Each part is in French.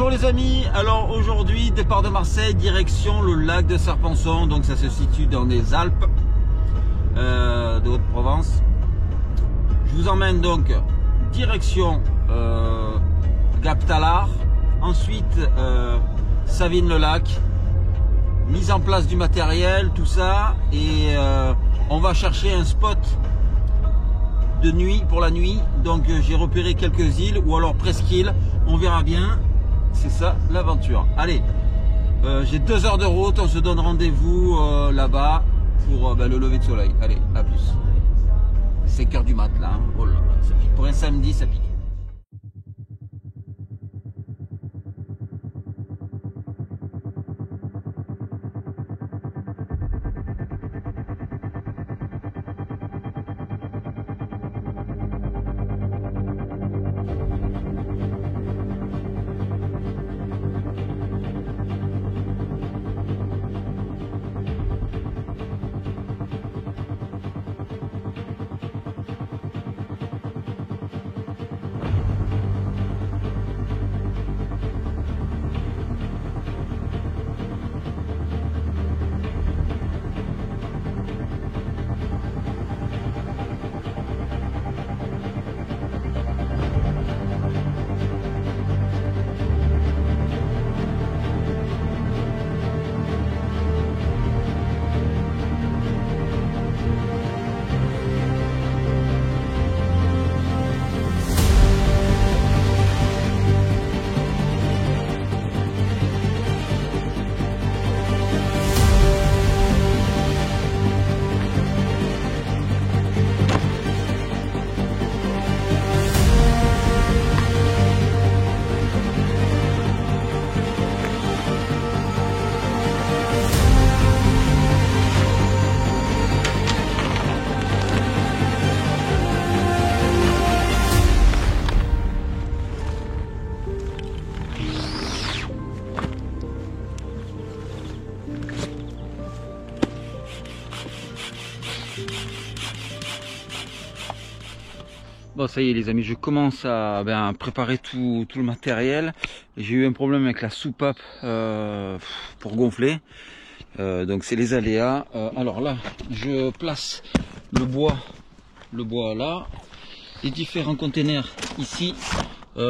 Bonjour les amis, alors aujourd'hui départ de Marseille, direction le lac de Serponçon, donc ça se situe dans les Alpes de Haute-Provence. Je vous emmène donc direction Gap-Talard, ensuite Savines-le-Lac, mise en place du matériel, tout ça, et on va chercher un spot de nuit pour la nuit. Donc j'ai repéré quelques îles ou alors presqu'îles, on verra bien. C'est ça l'aventure. Allez, j'ai 2 heures de route, on se donne rendez-vous là-bas pour le lever de soleil. Allez, à plus. 5 heures du mat là, hein. Oh là là, ça pique. Pour un samedi, ça pique. Bon, ça y est les amis, je commence à préparer tout le matériel. J'ai eu un problème avec la soupape pour gonfler, donc c'est les aléas. Alors là, je place le bois là, les différents containers ici,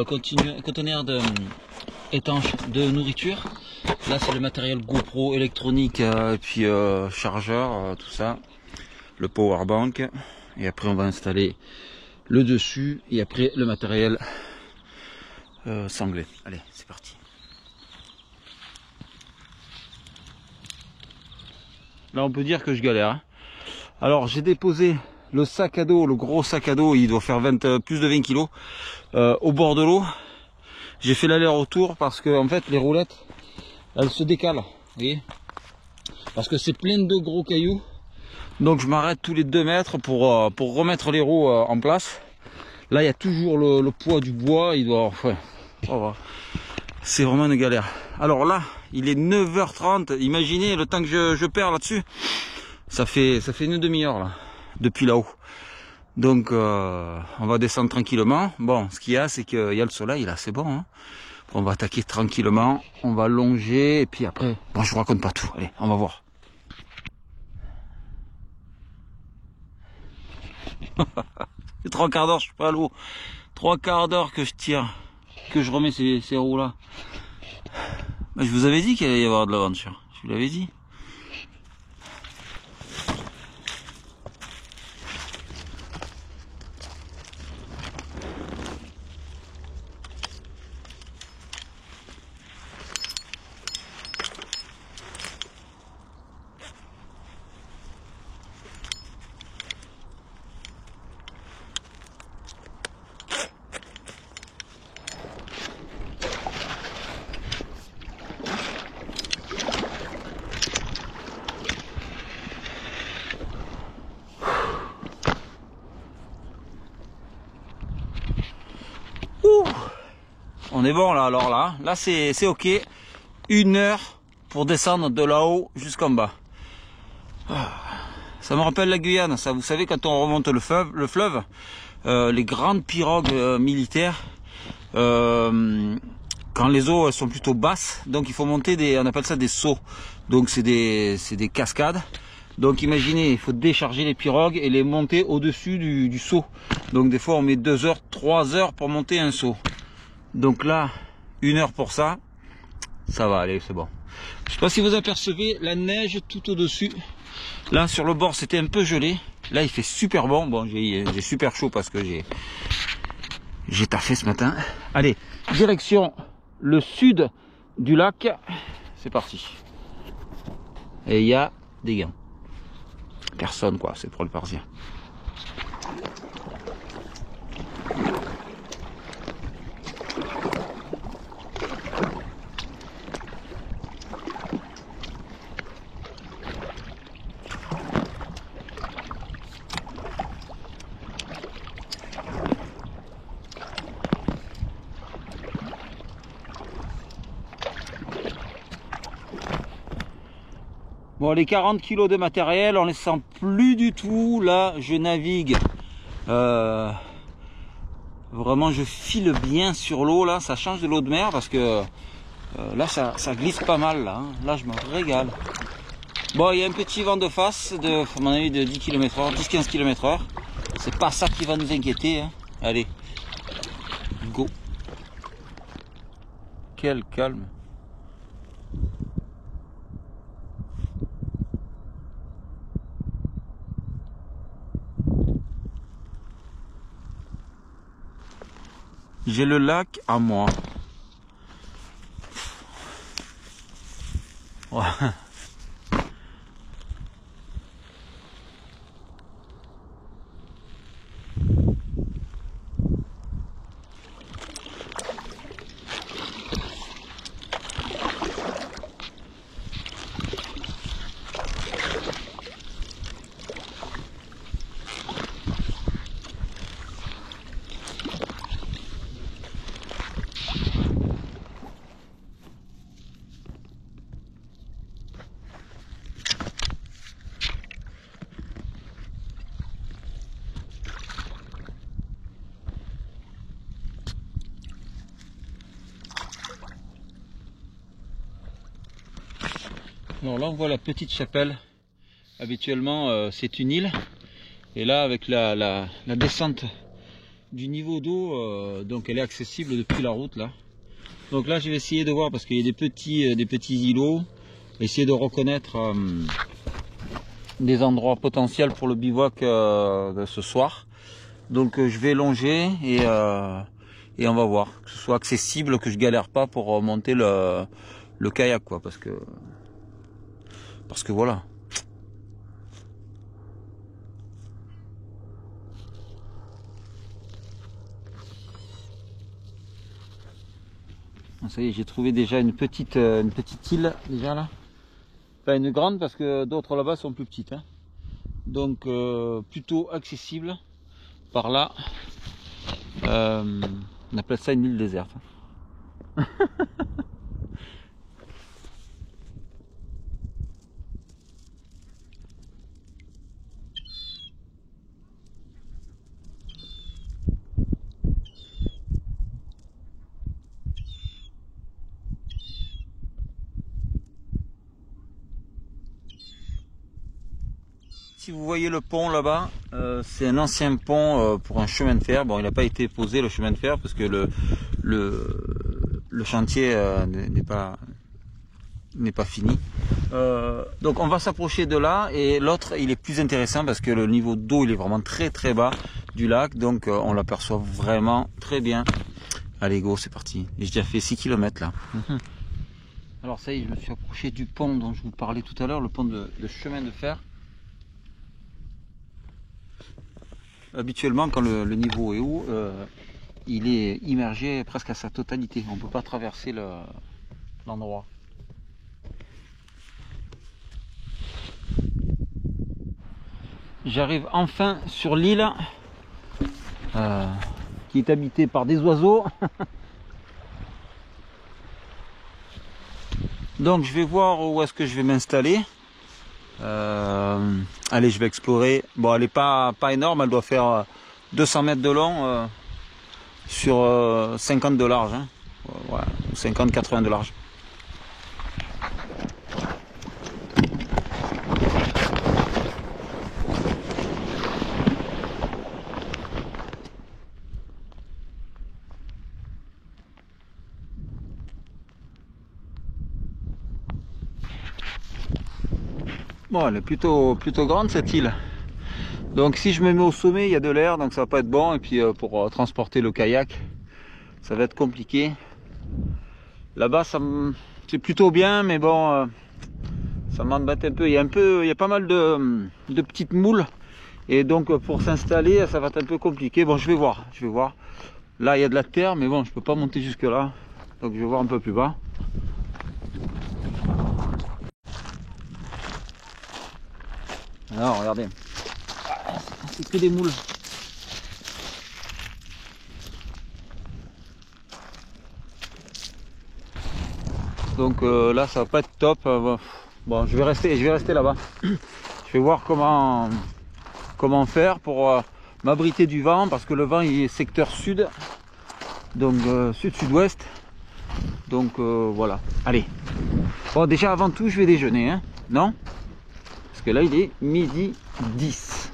containers étanches de nourriture. Là c'est le matériel GoPro électronique, et puis chargeur, tout ça, le power bank, et après on va installer le dessus et après le matériel sanglé. Allez, c'est parti. Là on peut dire que je galère, hein. Alors j'ai déposé le sac à dos, le gros sac à dos, il doit faire plus de 20 kg au bord de l'eau. J'ai fait l'aller-retour parce que en fait les roulettes elles se décalent, vous voyez, parce que c'est plein de gros cailloux. Donc je m'arrête tous les 2 mètres pour remettre les roues en place. Là il y a toujours le poids du bois, il doit... Ouais, oh, c'est vraiment une galère. Alors là il est 9h30, imaginez le temps que je perds là-dessus. Ça fait une demi-heure là, depuis là-haut. Donc on va descendre tranquillement. Bon, ce qu'il y a c'est qu'il y a le soleil là, c'est bon, hein. On va attaquer tranquillement, on va longer et puis après... Bon, je vous raconte pas tout, allez, on va voir. C'est 3 quarts d'heure, je suis pas à l'eau. 3 quarts d'heure que je tire, que je remets ces roues là. Je vous avais dit qu'il allait y avoir de l'aventure, je vous l'avais dit. On est bon là, alors là c'est ok. 1 heure pour descendre de là-haut jusqu'en bas. Ça me rappelle la Guyane, ça, vous savez, quand on remonte le fleuve, les grandes pirogues militaires, quand quand les eaux elles sont plutôt basses, donc il faut monter des, on appelle ça des sauts. Donc c'est des cascades. Donc imaginez, il faut décharger les pirogues et les monter au-dessus du seau. Donc des fois on met 2 heures, 3 heures pour monter un seau. Donc là, 1 heure pour ça, ça va aller, c'est bon. Je sais pas si vous apercevez la neige tout au-dessus. Là sur le bord c'était un peu gelé. Là il fait super bon. Bon, j'ai super chaud parce que j'ai taffé ce matin. Allez, direction le sud du lac. C'est parti. Et il y a des gants. Personne quoi, c'est pour le parisien. Bon, les 40 kilos de matériel, on les sent plus du tout. Là, je navigue. Vraiment, je file bien sur l'eau. Là, ça change de l'eau de mer parce que là, ça glisse pas mal. Là, hein. Là, je me régale. Bon, il y a un petit vent de face, à mon avis, de 10 km/h, 10-15 km/h. C'est pas ça qui va nous inquiéter. Hein. Allez, go. Quel calme. J'ai le lac à moi. Ouais. Alors là on voit la petite chapelle. Habituellement c'est une île. Et là avec la descente du niveau d'eau, donc elle est accessible depuis la route là. Donc là je vais essayer de voir parce qu'il y a des petits îlots. Essayer de reconnaître des endroits potentiels pour le bivouac de ce soir. Donc je vais longer et on va voir que ce soit accessible, que je galère pas pour monter le kayak quoi, parce que voilà. Ça y est, j'ai trouvé déjà une petite île déjà là. Pas une grande parce que d'autres là-bas sont plus petites. Hein. Donc plutôt accessible par là. On appelle ça une île déserte. Si vous voyez le pont là-bas, c'est un ancien pont pour un chemin de fer. Bon, il n'a pas été posé le chemin de fer parce que le chantier n'est pas fini. Donc on va s'approcher de là et l'autre il est plus intéressant parce que le niveau d'eau il est vraiment très très bas du lac, donc on l'aperçoit vraiment très bien. Allez go, c'est parti. J'ai déjà fait 6 km là. Alors ça y est, je me suis approché du pont dont je vous parlais tout à l'heure, le pont de chemin de fer. Habituellement quand le niveau est haut, il est immergé presque à sa totalité. On ne peut pas traverser l'endroit. J'arrive enfin sur l'île qui est habitée par des oiseaux. Donc je vais voir où est-ce que je vais m'installer. Allez, je vais explorer. Bon, elle n'est pas énorme, elle doit faire 200 mètres de long sur 50 de large. Hein. Voilà, 50-80 de large. Bon, elle est plutôt grande cette île. Donc si je me mets au sommet, il y a de l'air, donc ça va pas être bon. Et puis pour transporter le kayak, ça va être compliqué. Là-bas, c'est plutôt bien, mais bon, ça m'embête un peu. Il y a pas mal de petites moules. Et donc pour s'installer, ça va être un peu compliqué. Bon, je vais voir. Là, il y a de la terre, mais bon, je peux pas monter jusque là. Donc je vais voir un peu plus bas. Alors, regardez. C'est que des moules. Donc là, ça va pas être top. Bon, je vais rester là-bas. Je vais voir comment faire pour m'abriter du vent, parce que le vent il est secteur sud, donc sud-sud-ouest. Donc voilà. Allez. Bon, déjà avant tout, je vais déjeuner, hein, non? Parce que là, il est 12h10.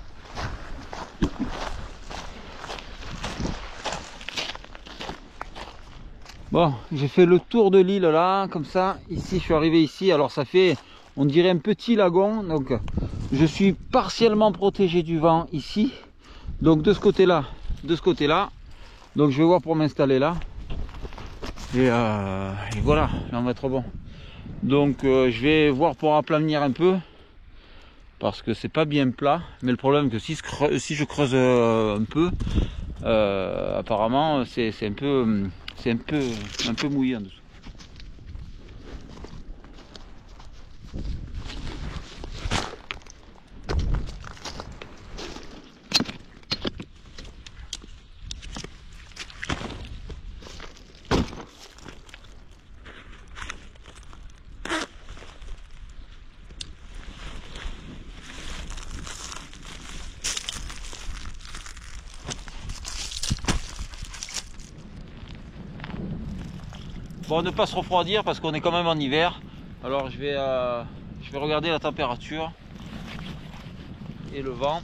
Bon, j'ai fait le tour de l'île là, comme ça. Ici, je suis arrivé ici. Alors ça fait, on dirait un petit lagon. Donc je suis partiellement protégé du vent ici. Donc de ce côté-là, Donc je vais voir pour m'installer là. Et voilà, là on va être bon. Donc je vais voir pour aplanir un peu. Parce que c'est pas bien plat. Mais le problème que si je creuse un peu, apparemment c'est un peu mouillé en dessous. Bon, ne pas se refroidir parce qu'on est quand même en hiver. Alors je vais regarder la température et le vent.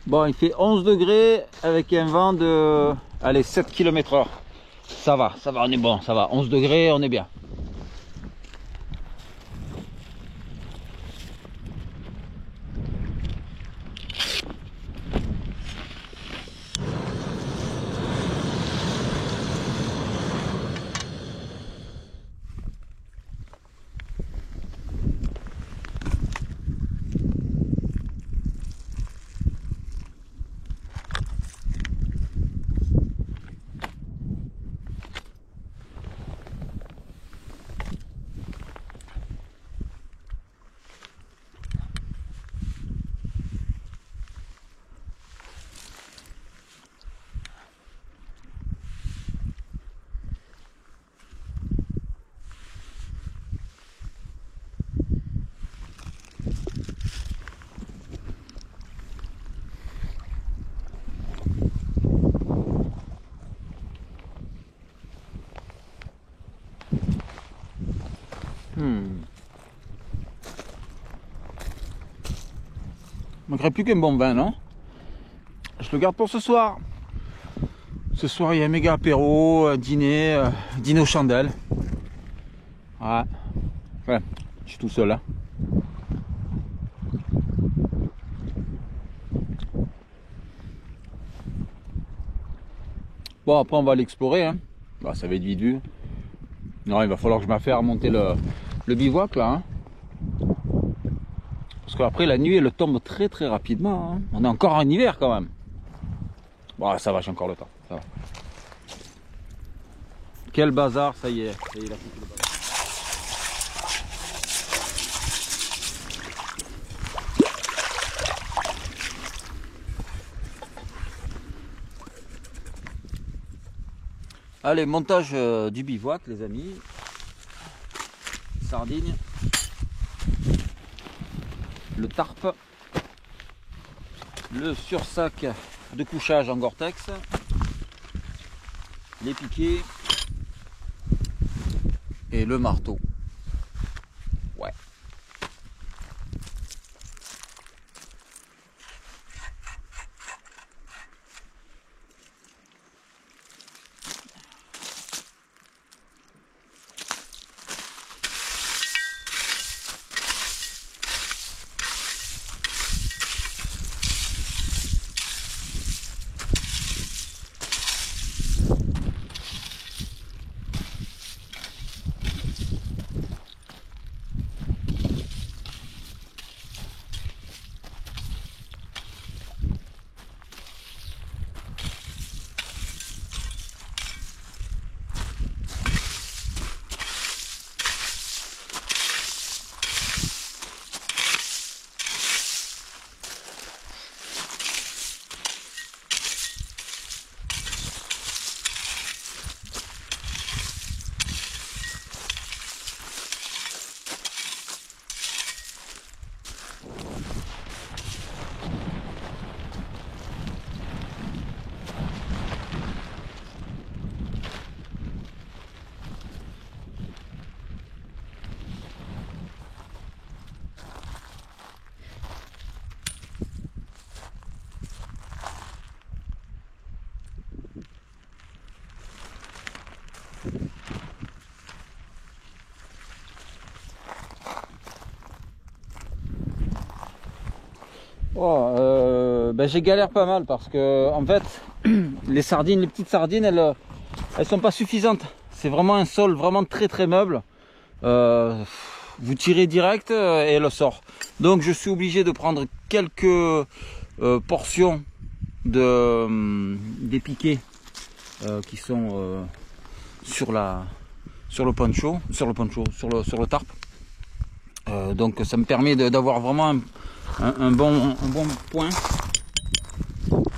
Bon, il fait 11 degrés avec un vent de, allez, 7 km/h. Ça va, on est bon, ça va. 11 degrés, on est bien. Il manquerait plus qu'un bon vin, non? Je le garde pour ce soir. Ce soir, il y a un méga apéro, dîner aux chandelles. Ouais. Ouais, je suis tout seul là. Bon, après on va l'explorer, hein. Bah, ça va être vite vu. Non, il va falloir que je m'affaire à monter le bivouac là, hein. Parce qu'après la nuit elle tombe très rapidement, hein. On est encore en hiver quand même. Bon, ça va, j'ai encore le temps, ça va. Quel bazar, ça y est, il a foutu le bazar. Allez, montage du bivouac les amis. Sardines. Le tarp. Le sursac de couchage en Gore-Tex. Les piquets. Et le marteau. Ouais. Oh, j'ai galère pas mal parce que en fait les sardines, les petites sardines, elles sont pas suffisantes. C'est vraiment un sol vraiment très meuble. Vous tirez direct et elle sort. Donc je suis obligé de prendre quelques portions des piquets qui sont sur le poncho, sur le tarp. Donc ça me permet d'avoir vraiment un bon point.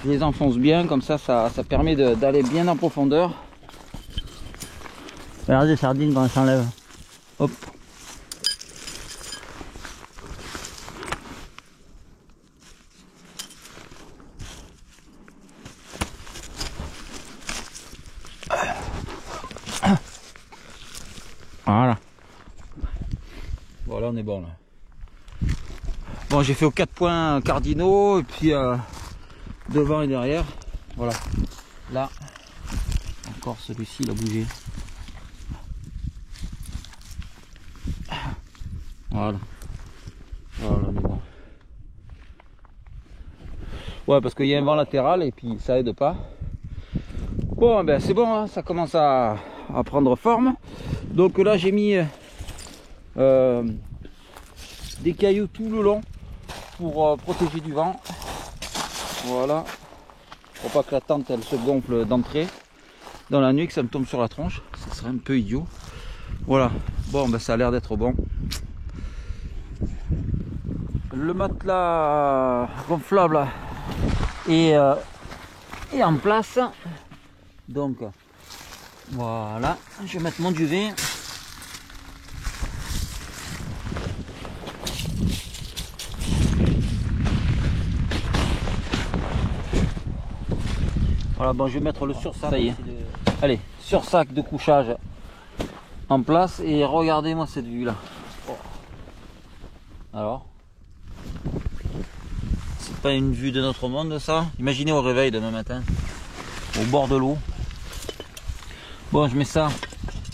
Je les enfonce bien, comme ça permet d'aller bien en profondeur. Regardez les sardines quand elles s'enlèvent. Hop. Voilà. Voilà, on est bon là. Bon, j'ai fait aux 4 points cardinaux et puis devant et derrière. Voilà. Là, encore celui-ci, il a bougé. Voilà. Voilà, on est bon. Ouais, parce qu'il y a un vent latéral et puis ça aide pas. Bon, ben c'est bon, hein, ça commence à prendre forme. Donc là, j'ai mis des cailloux tout le long pour protéger du vent. Voilà, pour pas que la tente elle se gonfle d'entrée dans la nuit, que ça me tombe sur la tronche, ça serait un peu idiot. Voilà, bon ben ça a l'air d'être bon. Le matelas gonflable est en place, donc voilà, je vais mettre mon duvet. Voilà, bon, je vais mettre le sursac. Ça y est. Allez, sursac de couchage en place et regardez-moi cette vue là. Alors, c'est pas une vue de notre monde ça? Imaginez au réveil demain matin, au bord de l'eau. Bon, je mets ça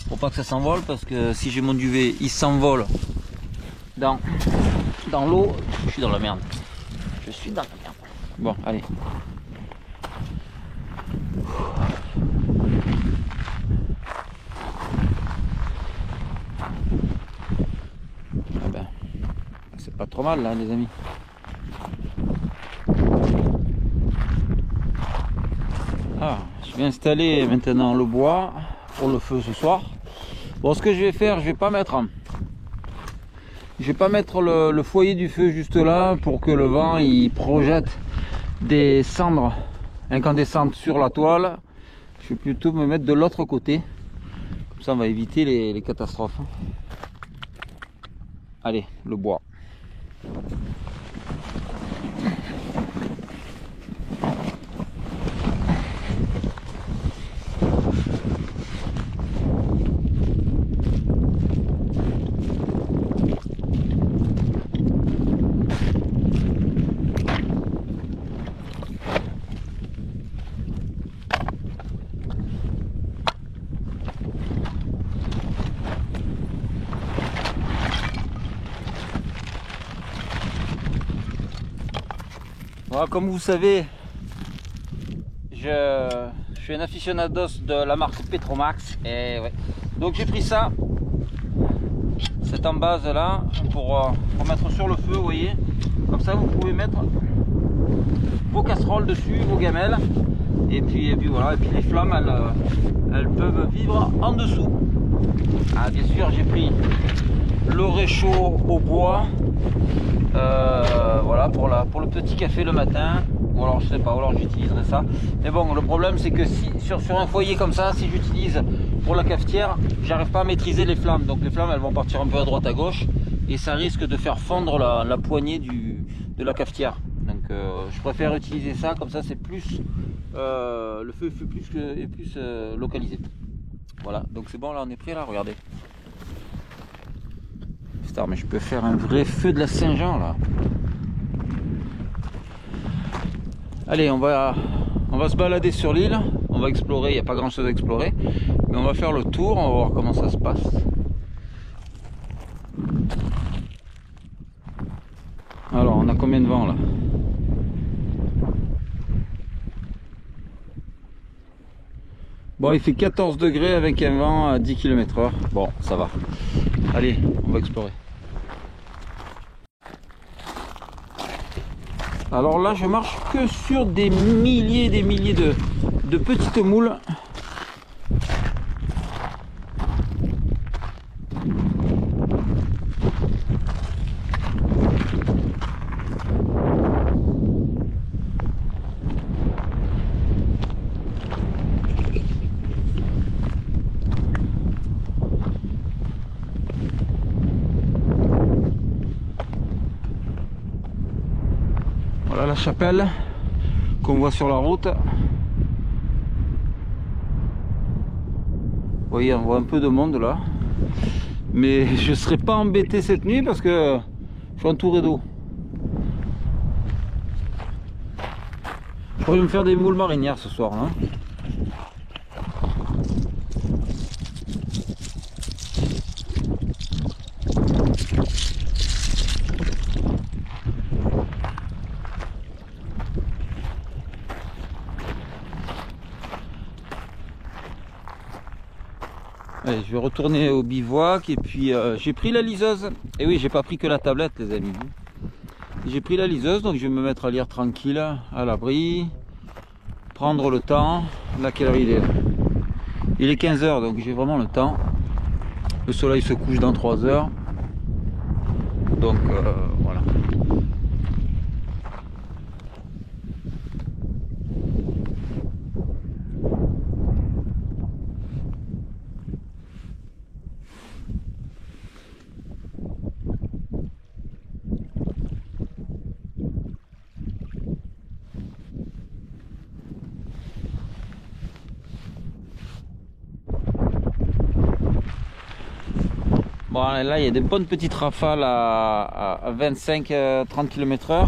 pour pas que ça s'envole, parce que si j'ai mon duvet, il s'envole dans l'eau. Je suis dans la merde. Je suis dans la merde. Bon, allez. Ah ben, c'est pas trop mal là, les amis. Ah, je vais installer maintenant le bois pour le feu ce soir. Bon, ce que je vais faire, je vais pas mettre le foyer du feu juste là pour que le vent il projette des cendres incandescentes sur la toile. Je Je vais plutôt me mettre de l'autre côté. Comme ça on va éviter les catastrophes. Allez, le bois. Voilà, comme vous savez, je suis un aficionados de la marque Petromax et ouais. Donc j'ai pris ça, cette en base là, pour mettre sur le feu, vous voyez. Comme ça vous pouvez mettre vos casseroles dessus, vos gamelles, et puis voilà, et puis les flammes elles peuvent vivre en dessous. Ah, bien sûr j'ai pris le réchaud au bois. Voilà pour le petit café le matin, ou alors je sais pas, ou alors j'utiliserai ça. Mais bon, le problème c'est que si sur un foyer comme ça, si j'utilise pour la cafetière, j'arrive pas à maîtriser les flammes, donc les flammes elles vont partir un peu à droite à gauche et ça risque de faire fondre la poignée de la cafetière. Donc je préfère utiliser ça, comme ça c'est plus le feu est plus localisé. Voilà, donc c'est bon, là on est prêt là, regardez. Mais je peux faire un vrai feu de la Saint-Jean là. Allez, on va se balader sur l'île, on va explorer, il n'y a pas grand chose à explorer, mais on va faire le tour, on va voir comment ça se passe. Alors, on a combien de vent là? Bon, il fait 14 degrés avec un vent à 10 km/h. Bon, ça va. Allez, on va explorer. Alors là, je marche que sur des milliers de petites moules. Voilà la chapelle qu'on voit sur la route. Vous voyez, on voit un peu de monde là. Mais je ne serai pas embêté cette nuit parce que je suis entouré d'eau. Je pourrais me faire des moules marinières ce soir, hein. Allez, je vais retourner au bivouac et puis j'ai pris la liseuse. Et oui, j'ai pas pris que la tablette les amis. J'ai pris la liseuse, donc je vais me mettre à lire tranquille, à l'abri, prendre le temps. Là, quelle heure il est? Il est 15 h, donc j'ai vraiment le temps. Le soleil se couche dans 3 heures. Donc voilà. Bon, là il y a des bonnes petites rafales à 25-30 km/h.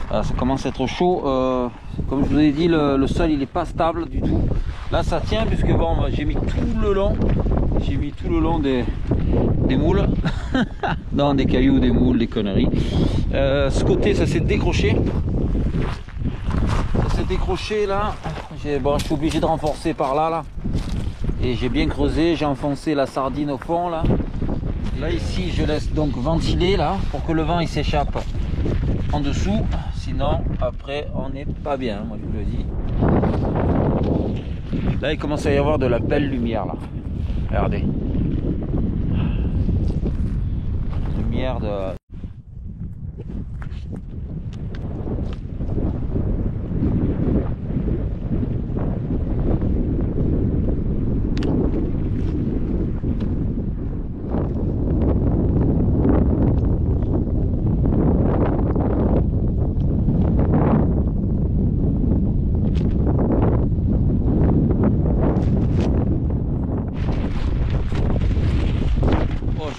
Ça commence à être chaud. Comme je vous ai dit, le sol il n'est pas stable du tout. Là ça tient puisque bon, j'ai mis tout le long. J'ai mis tout le long des moules. Non, des cailloux, des moules, des conneries. Ce côté ça s'est décroché. Ça s'est décroché là. Bon, je suis obligé de renforcer par là. Et j'ai bien creusé, j'ai enfoncé la sardine au fond là. Là ici je laisse donc ventiler là pour que le vent il s'échappe en dessous, sinon après on n'est pas bien, moi je vous le dis. Là il commence à y avoir de la belle lumière là. Regardez. Lumière de...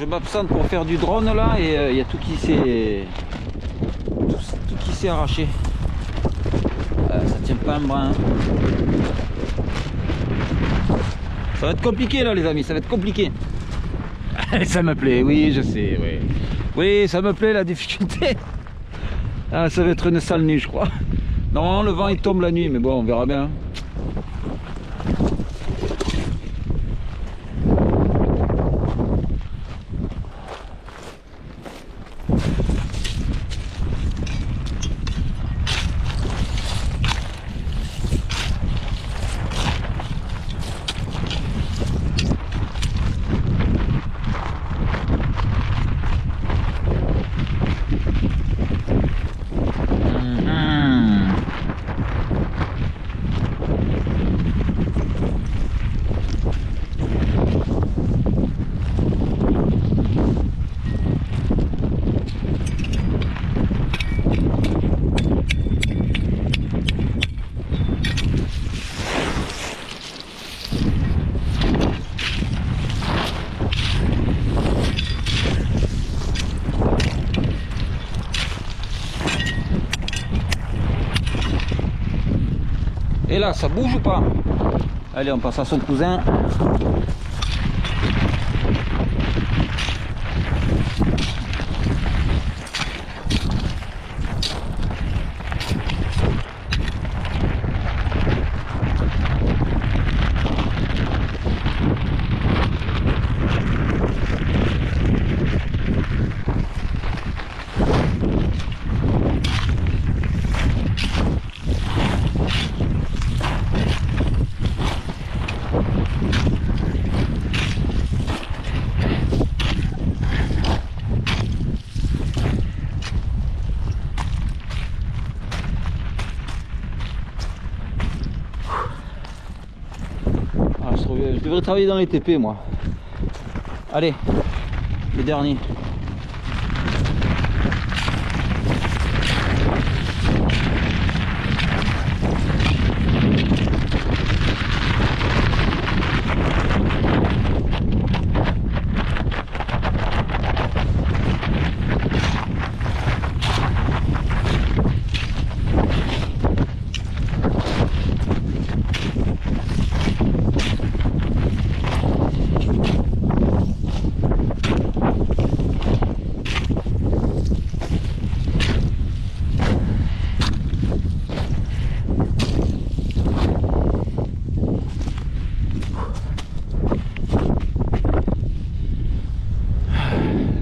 je m'absente pour faire du drone là et il y a tout qui s'est arraché. Ça tient pas un brin. Ça va être compliqué là les amis, ça va être compliqué. Ça me plaît, oui je sais, oui. Oui ça me plaît la difficulté. Ah, ça va être une sale nuit je crois. Non le vent il tombe la nuit mais bon on verra bien. Et là, ça bouge ou pas? Allez, on passe à son cousin. Je devrais travailler dans les TP moi. Allez, le dernier.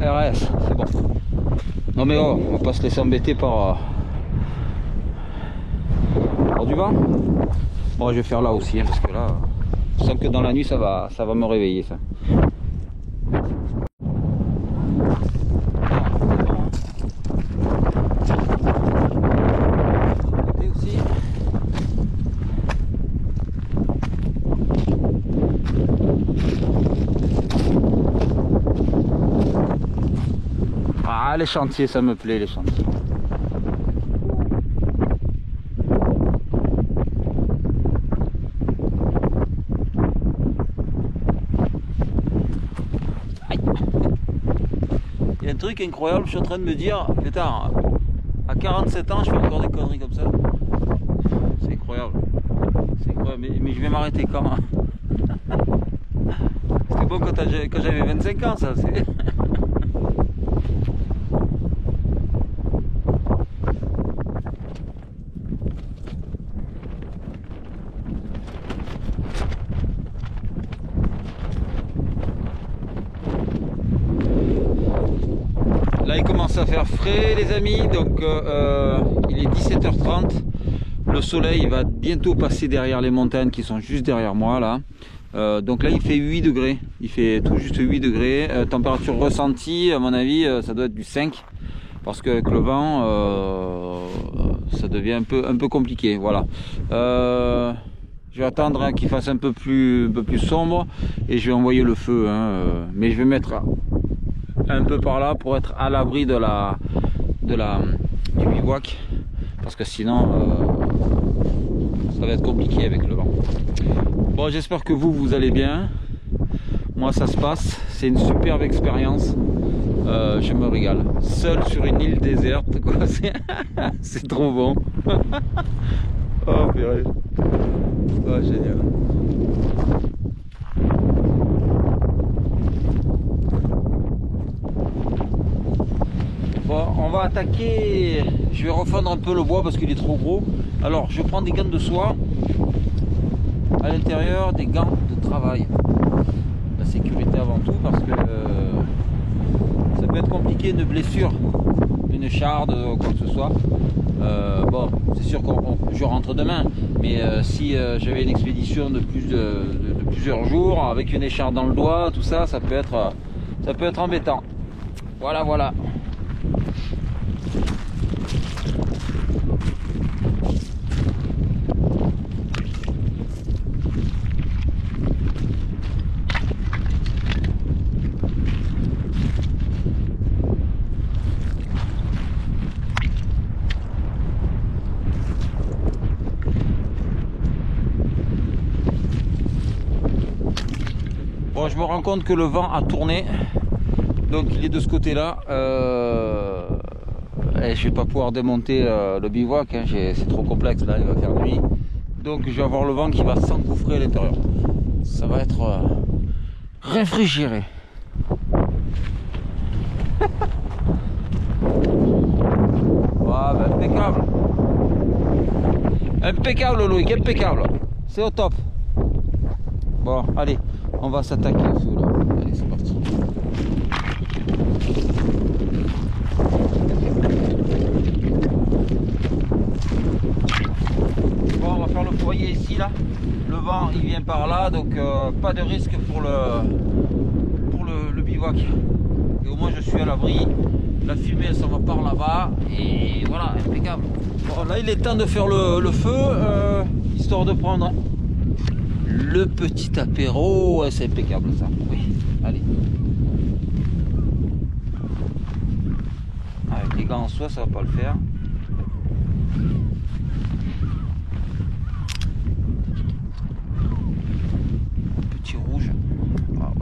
RS, c'est bon. Non mais oh, on va pas se laisser embêter par du vent. Bon, je vais faire là aussi, hein, parce que là, je sens que dans la nuit, ça va me réveiller ça. Ah, les chantiers, ça me plaît, les chantiers. Aïe. Il y a un truc incroyable, je suis en train de me dire, putain, à 47 ans, je fais encore des conneries comme ça. C'est incroyable. C'est incroyable, mais je vais m'arrêter quand même. C'était bon quand j'avais 25 ans, ça. Là il commence à faire frais les amis, donc il est 17h30, le soleil va bientôt passer derrière les montagnes qui sont juste derrière moi là. Donc là il fait 8 degrés, il fait tout juste 8 degrés, température ressentie à mon avis ça doit être du 5, parce qu'avec le vent ça devient un peu compliqué, voilà. Je vais attendre hein, qu'il fasse un peu plus sombre et je vais envoyer le feu, hein, mais je vais mettre un peu par là pour être à l'abri du bivouac, parce que sinon ça va être compliqué avec le vent. Bon, j'espère que vous allez bien. Moi ça se passe, c'est une superbe expérience. Je me régale. Seul sur une île déserte, quoi. C'est trop bon. Oh purée. Oh génial. Bon, on va attaquer. Je vais refondre un peu le bois parce qu'il est trop gros. Alors je prends des gants de soie. À l'intérieur, des gants de travail. La sécurité avant tout, parce que ça peut être compliqué, une blessure, une écharde, quoi que ce soit. Bon, c'est sûr que je rentre demain, mais si j'avais une expédition de plusieurs jours avec une écharde dans le doigt, tout ça, ça peut être embêtant. Voilà, voilà. Bon, je me rends compte que le vent a tourné, donc il est de ce côté-là. Je vais pas pouvoir démonter le bivouac, hein, c'est trop complexe là, il va faire nuit. Donc je vais avoir le vent qui va s'engouffrer à l'intérieur. Ça va être réfrigéré. Ah, bah, impeccable. Impeccable Loïc, impeccable. C'est au top. Bon, allez, on va s'attaquer au feu là. Allez, c'est parti. Bon, on va faire le foyer ici là. Le vent il vient par là, donc pas de risque pour le bivouac. Et au moins je suis à l'abri. La fumée elle s'en va par là-bas. Et voilà, impeccable. Bon, là il est temps de faire le feu, histoire de prendre le petit apéro. Ouais, c'est impeccable ça. Oui, allez. Avec les gants en soie, ça va pas le faire. Petit rouge. Ah ouais.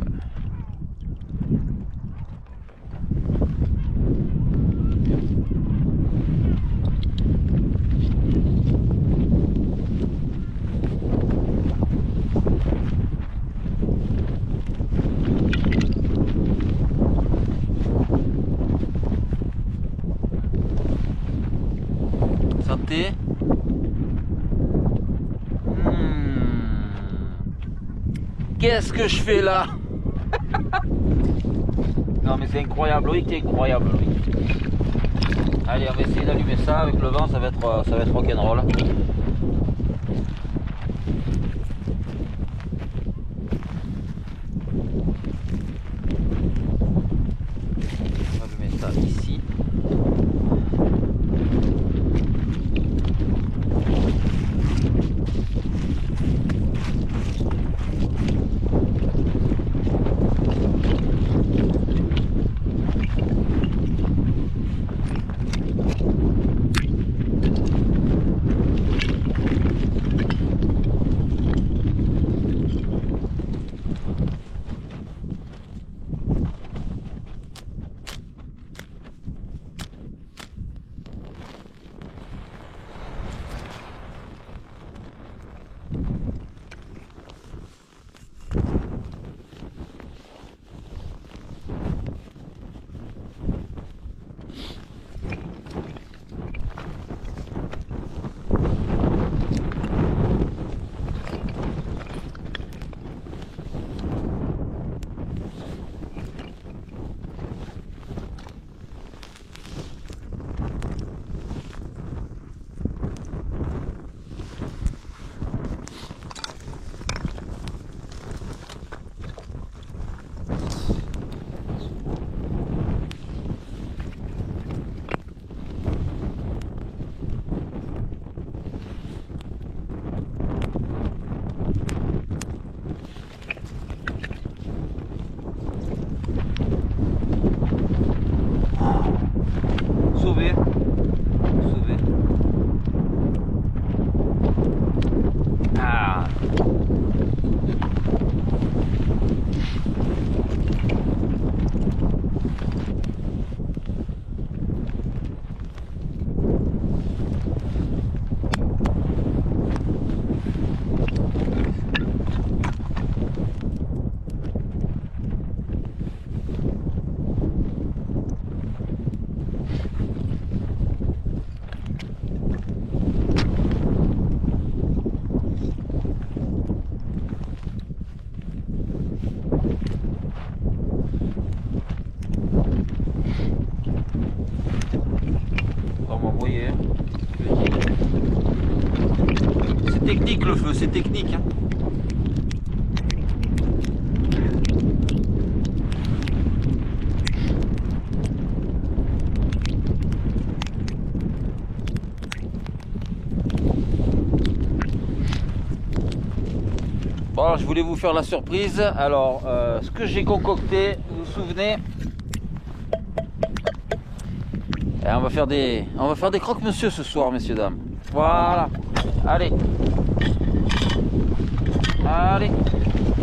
Santé. Qu'est-ce que je fais là? Non mais c'est incroyable, Loïc, c'est incroyable Loïc. Allez, on va essayer d'allumer ça avec le vent, ça va être rock'n'roll. On va allumer ça ici. Alors je voulais vous faire la surprise. Alors ce que j'ai concocté, vous vous souvenez? Et on va faire des croque-monsieur ce soir, messieurs dames. Voilà. Allez. Allez.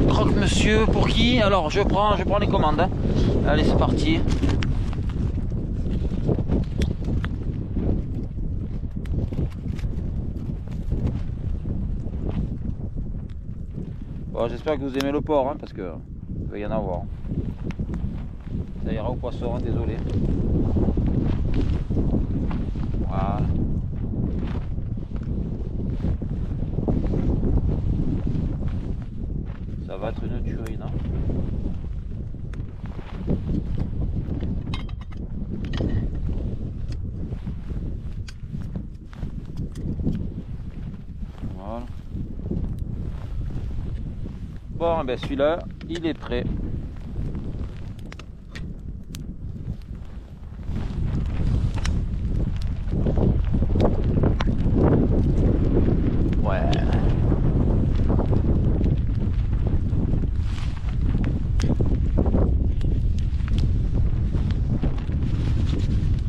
Croque-monsieur pour qui? Alors je prends les commandes. Hein. Allez, c'est parti. Bon, j'espère que vous aimez le porc, hein, parce que il va y en avoir. Ça ira au poisson, hein, désolé. Voilà. Ça va être une tuerie, non? Voilà. Bon, ben celui-là, il est prêt. Ouais.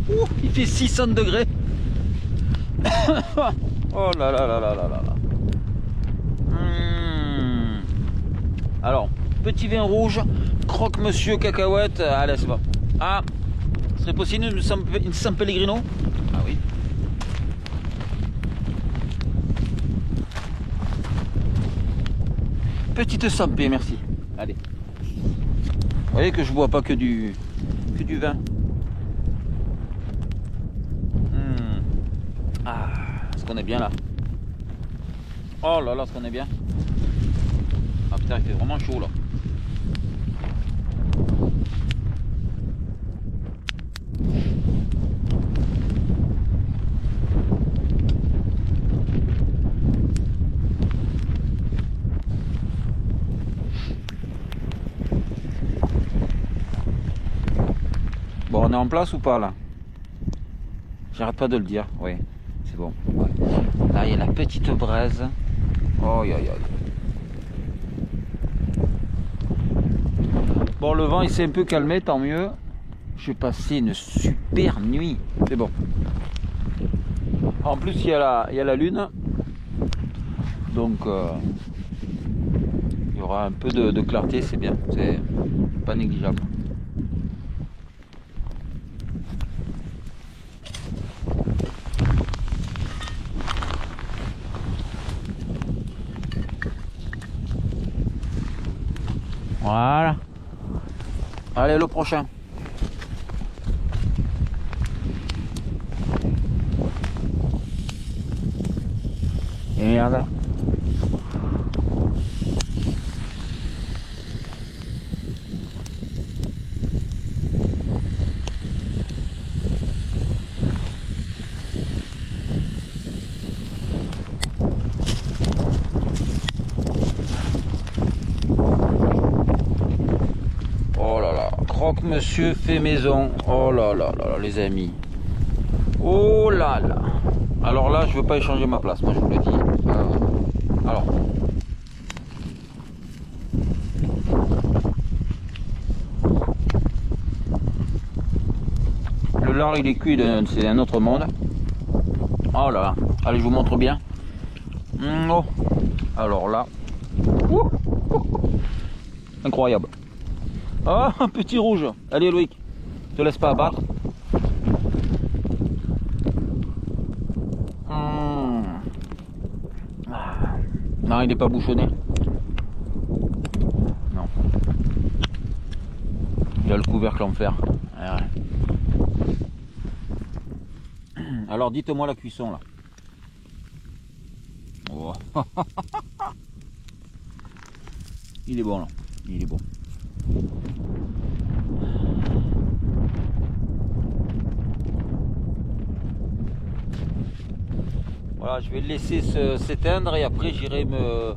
Ouh, il fait 600 degrés. Oh là là là là là là là. Alors, petit vin rouge, croque-monsieur cacahuète. Allez, c'est bon. Ah, ce serait possible une San Pellegrino? Ah oui. Petite Sampé, merci. Allez. Vous voyez que je bois pas que du vin. Ah, est-ce qu'on est bien là? Oh là là, est-ce qu'on est bien? Ah putain, il fait vraiment chaud là. Bon, on est en place ou pas là? J'arrête pas de le dire, oui, c'est bon. Ouais. Là, il y a la petite braise. Oh, aïe, aïe, aïe. Bon, le vent il s'est un peu calmé, tant mieux. J'ai passé une super nuit. C'est bon. En plus, il y a la lune. Donc, il y aura un peu de clarté, c'est bien. C'est pas négligeable. Voilà. Allez, le prochain. Et merde. Croque-monsieur fait maison. Oh là là là là, les amis. Oh là là. Alors là, je veux pas échanger ma place, moi je vous le dis. Alors. Le lard il est cuit, c'est un autre monde. Oh là là. Allez, je vous montre bien. Oh. Alors là. Incroyable. Ah, un petit rouge. Allez Loïc, te laisse pas abattre. Non, il n'est pas bouchonné. Non. Il a le couvercle en fer. Ouais. Alors dites-moi la cuisson là. Oh. Il est bon là. Il est bon. Voilà, je vais le laisser s'éteindre et après j'irai me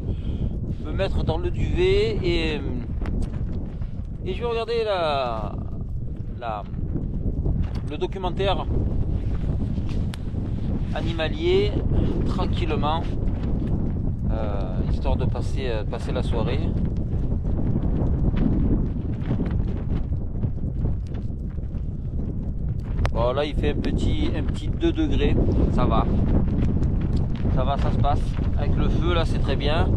mettre dans le duvet et je vais regarder le documentaire animalier tranquillement. histoire de passer la soirée. Bon, là il fait un petit 2 degrés, ça va, ça se passe. Avec le feu là c'est très bien.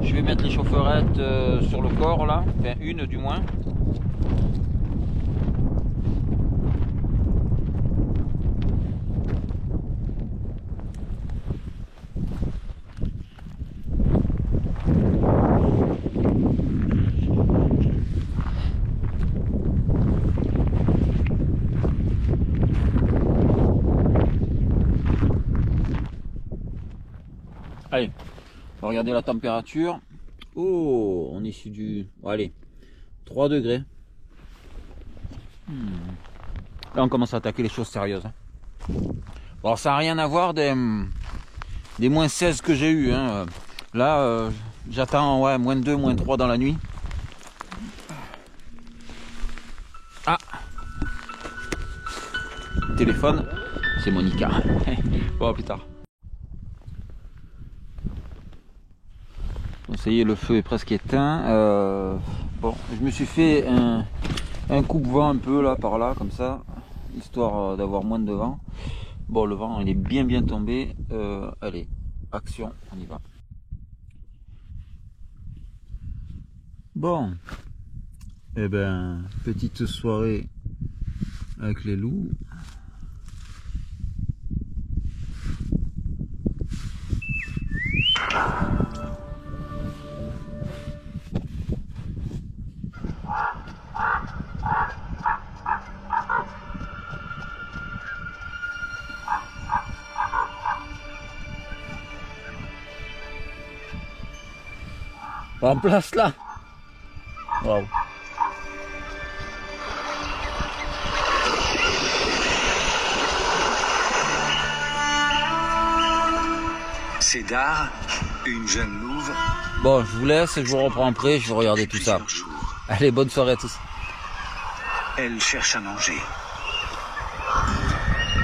Je vais mettre les chaufferettes sur le corps là, enfin une du moins. Allez, on va regarder la température. Oh, on est sur du... Bon, allez, 3 degrés. Là, on commence à attaquer les choses sérieuses. Bon, ça n'a rien à voir des moins 16 que j'ai eu. Hein. Là, j'attends ouais, moins 2, moins 3 dans la nuit. Ah, téléphone, c'est Monica. Bon, à plus tard. Bon, ça y est, le feu est presque éteint. Bon, je me suis fait un coupe-vent un peu là, par là, comme ça, histoire d'avoir moins de vent. Bon, le vent, il est bien tombé. Allez, action, on y va. Bon, eh ben, petite soirée avec les loups. En place là. Waouh. Cédar, une jeune louve. Bon, je vous laisse, je vous reprends après, je vais regarder tout ça. Allez, bonne soirée à tous. Elle cherche à manger.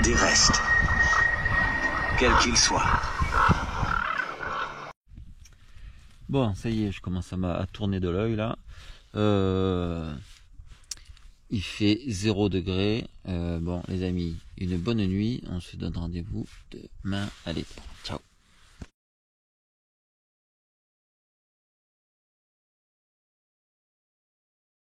Des restes. Quels qu'ils soient. Bon, ça y est, je commence à tourner de l'œil là. Il fait 0 degré. Bon, les amis, une bonne nuit. On se donne rendez-vous demain. Allez, ciao.